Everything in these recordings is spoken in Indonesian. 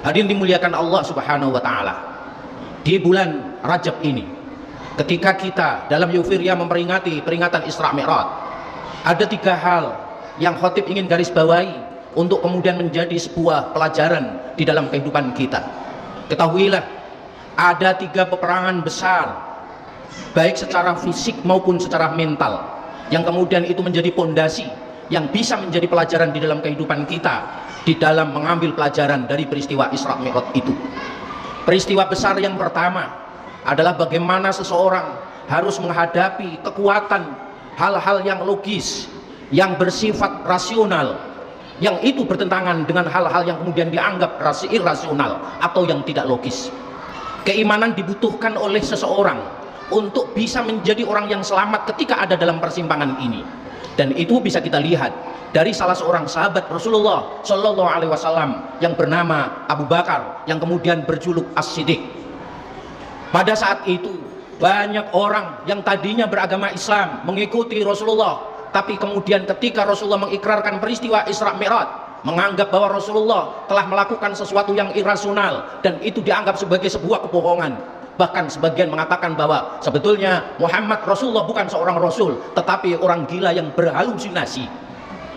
Hadirin dimuliakan Allah Subhanahu wa taala. Di bulan Rajab ini, ketika kita dalam euforia memperingati peringatan Isra Mi'raj, ada 3 hal yang khotib ingin garis bawahi untuk kemudian menjadi sebuah pelajaran di dalam kehidupan kita. Ketahuilah, ada 3 peperangan besar, baik secara fisik maupun secara mental, yang kemudian itu menjadi pondasi yang bisa menjadi pelajaran di dalam kehidupan kita di dalam mengambil pelajaran dari peristiwa Isra Mi'raj itu. Peristiwa besar yang pertama adalah bagaimana seseorang harus menghadapi kekuatan hal-hal yang logis, yang bersifat rasional, yang itu bertentangan dengan hal-hal yang kemudian dianggap irasional atau yang tidak logis. Keimanan dibutuhkan oleh seseorang untuk bisa menjadi orang yang selamat ketika ada dalam persimpangan ini, dan itu bisa kita lihat dari salah seorang sahabat Rasulullah Shallallahu Alaihi Wasallam yang bernama Abu Bakar, yang kemudian berjuluk As-Siddiq. Pada saat itu banyak orang yang tadinya beragama Islam mengikuti Rasulullah, tapi kemudian ketika Rasulullah mengikrarkan peristiwa Isra Mi'raj, menganggap bahwa Rasulullah telah melakukan sesuatu yang irasional dan itu dianggap sebagai sebuah kebohongan. Bahkan sebagian mengatakan bahwa sebetulnya Muhammad Rasulullah bukan seorang Rasul, tetapi orang gila yang berhalusinasi.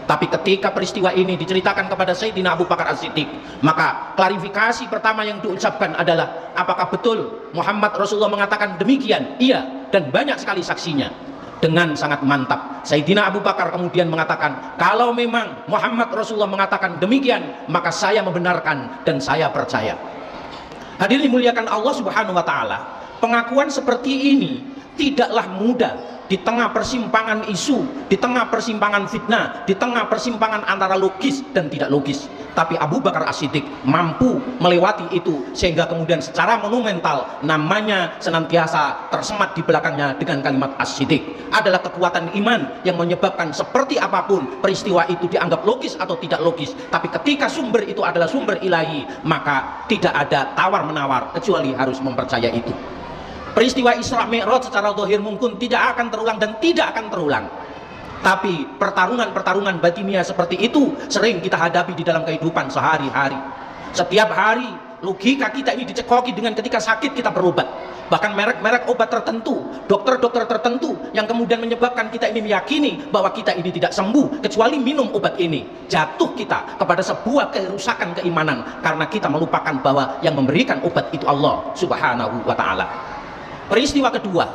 Tapi ketika peristiwa ini diceritakan kepada Sayyidina Abu Bakar As-Siddiq, maka klarifikasi pertama yang diucapkan adalah, apakah betul Muhammad Rasulullah mengatakan demikian? Iya, dan banyak sekali saksinya. Dengan sangat mantap Sayyidina Abu Bakar kemudian mengatakan, kalau memang Muhammad Rasulullah mengatakan demikian, maka saya membenarkan dan saya percaya. Hadirin dimuliakan Allah Subhanahu wa taala, pengakuan seperti ini tidaklah mudah di tengah persimpangan isu, di tengah persimpangan fitnah, di tengah persimpangan antara logis dan tidak logis. Tapi Abu Bakar As-Siddiq mampu melewati itu, sehingga kemudian secara monumental namanya senantiasa tersemat di belakangnya dengan kalimat As-Siddiq. Adalah kekuatan iman yang menyebabkan seperti apapun peristiwa itu dianggap logis atau tidak logis, tapi ketika sumber itu adalah sumber ilahi, maka tidak ada tawar-menawar kecuali harus mempercaya itu. Peristiwa Isra Mi'raj secara zahir mungkin tidak akan terulang dan tidak akan terulang. Tapi pertarungan-pertarungan batiniah seperti itu sering kita hadapi di dalam kehidupan sehari-hari. Setiap hari logika kita ini dicekoki dengan ketika sakit kita berobat. Bahkan merek-merek obat tertentu, dokter-dokter tertentu yang kemudian menyebabkan kita ini meyakini bahwa kita ini tidak sembuh kecuali minum obat ini. Jatuh kita kepada sebuah kerusakan keimanan karena kita melupakan bahwa yang memberikan obat itu Allah Subhanahu wa taala. Peristiwa kedua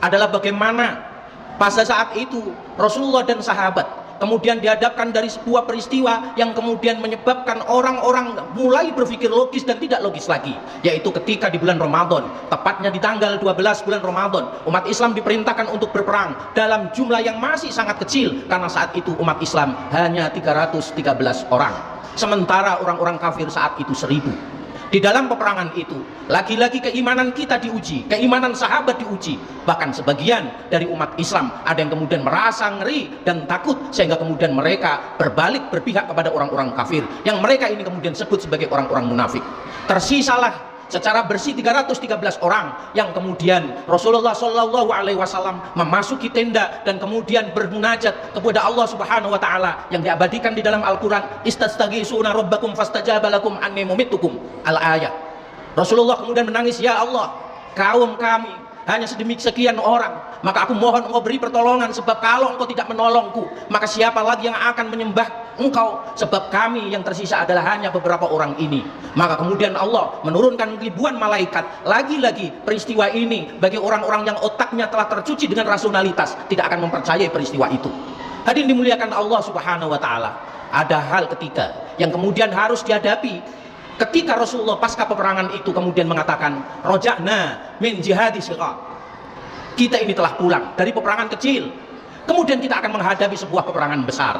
adalah bagaimana pada saat itu Rasulullah dan sahabat kemudian dihadapkan dari sebuah peristiwa yang kemudian menyebabkan orang-orang mulai berpikir logis dan tidak logis lagi, yaitu ketika di bulan Ramadan, tepatnya di tanggal 12 bulan Ramadan, umat Islam diperintahkan untuk berperang dalam jumlah yang masih sangat kecil, karena saat itu umat Islam hanya 313 orang, sementara orang-orang kafir saat itu 1000. Di dalam peperangan itu, lagi-lagi keimanan kita diuji, keimanan sahabat diuji. Bahkan sebagian dari umat Islam ada yang kemudian merasa ngeri dan takut, sehingga kemudian mereka berbalik berpihak kepada orang-orang kafir, yang mereka ini kemudian sebut sebagai orang-orang munafik. Tersisalah secara bersih 313 orang yang kemudian Rasulullah Shallallahu Alaihi Wasallam memasuki tenda dan kemudian bermunajat kepada Allah Subhanahu Wa Taala yang diabadikan di dalam Al-Quran, istastaghisuna rabbakum fastajaba lakum anni mumitukum, al-ayat. Rasulullah kemudian menangis, ya Allah, kaum kami hanya sekian orang, maka aku mohon engkau beri pertolongan, sebab kalau engkau tidak menolongku, maka siapa lagi yang akan menyembah engkau, sebab kami yang tersisa adalah hanya beberapa orang ini. Maka kemudian Allah menurunkan ribuan malaikat. Lagi-lagi peristiwa ini bagi orang-orang yang otaknya telah tercuci dengan rasionalitas tidak akan mempercayai peristiwa itu. Hadirin dimuliakan Allah Subhanahu wa taala, ada hal ketiga yang kemudian harus dihadapi ketika Rasulullah pasca peperangan itu kemudian mengatakan, roja'na min jihadi shiqaq, kita ini telah pulang dari peperangan kecil, kemudian kita akan menghadapi sebuah peperangan besar.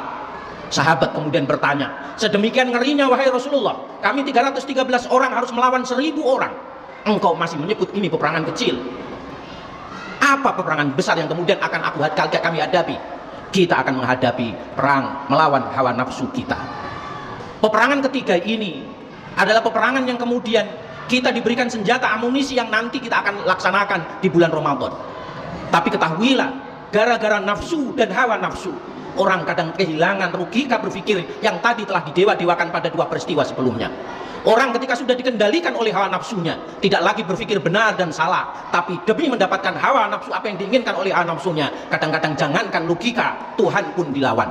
Sahabat kemudian bertanya, sedemikian ngerinya wahai Rasulullah, kami 313 orang harus melawan 1000 orang, engkau masih menyebut ini peperangan kecil. Apa peperangan besar yang kemudian akan kami hadapi? Kita akan menghadapi perang melawan hawa nafsu kita. Peperangan ketiga ini adalah peperangan yang kemudian kita diberikan senjata amunisi yang nanti kita akan laksanakan di bulan Ramadan. Tapi ketahuilah, gara-gara nafsu dan hawa nafsu, orang kadang kehilangan logika berpikir yang tadi telah didewa-dewakan pada 2 peristiwa sebelumnya. Orang ketika sudah dikendalikan oleh hawa nafsunya, tidak lagi berpikir benar dan salah, tapi demi mendapatkan hawa nafsu apa yang diinginkan oleh hawa nafsunya, kadang-kadang jangankan logika, Tuhan pun dilawan.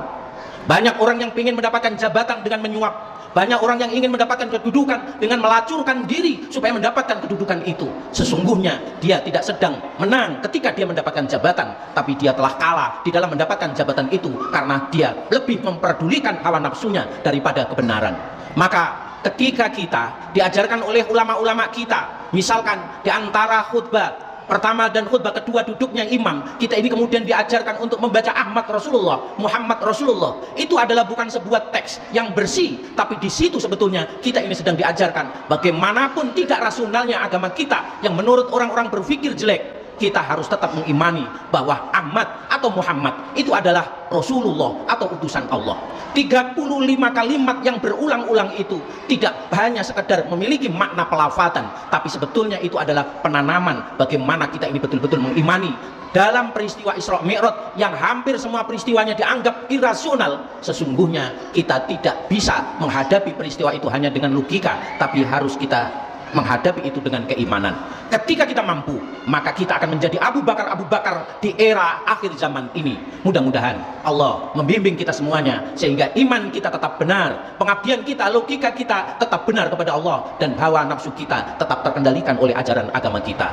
Banyak orang yang ingin mendapatkan jabatan dengan menyuap. Banyak orang yang ingin mendapatkan kedudukan dengan melacurkan diri supaya mendapatkan kedudukan itu. Sesungguhnya dia tidak sedang menang ketika dia mendapatkan jabatan, tapi dia telah kalah di dalam mendapatkan jabatan itu karena dia lebih memperdulikan hawa nafsunya daripada kebenaran. Maka ketika kita diajarkan oleh ulama-ulama kita, misalkan di antara khutbah pertama dan khutbah kedua duduknya imam, kita ini kemudian diajarkan untuk membaca Ahmad Rasulullah, Muhammad Rasulullah. Itu adalah bukan sebuah teks yang bersih, tapi di situ sebetulnya kita ini sedang diajarkan bagaimanapun tidak rasionalnya agama kita yang menurut orang-orang berpikir jelek, kita harus tetap mengimani bahwa Ahmad atau Muhammad itu adalah Rasulullah atau utusan Allah. 35 kalimat yang berulang-ulang itu tidak hanya sekedar memiliki makna pelafatan, tapi sebetulnya itu adalah penanaman bagaimana kita ini betul-betul mengimani dalam peristiwa Isra Mi'raj yang hampir semua peristiwanya dianggap irasional. Sesungguhnya kita tidak bisa menghadapi peristiwa itu hanya dengan logika, tapi harus kita menghadapi itu dengan keimanan. Ketika kita mampu, maka kita akan menjadi Abu Bakar di era akhir zaman ini. Mudah-mudahan Allah membimbing kita semuanya sehingga iman kita tetap benar, pengabdian kita, logika kita tetap benar kepada Allah, dan hawa nafsu kita tetap terkendalikan oleh ajaran agama kita.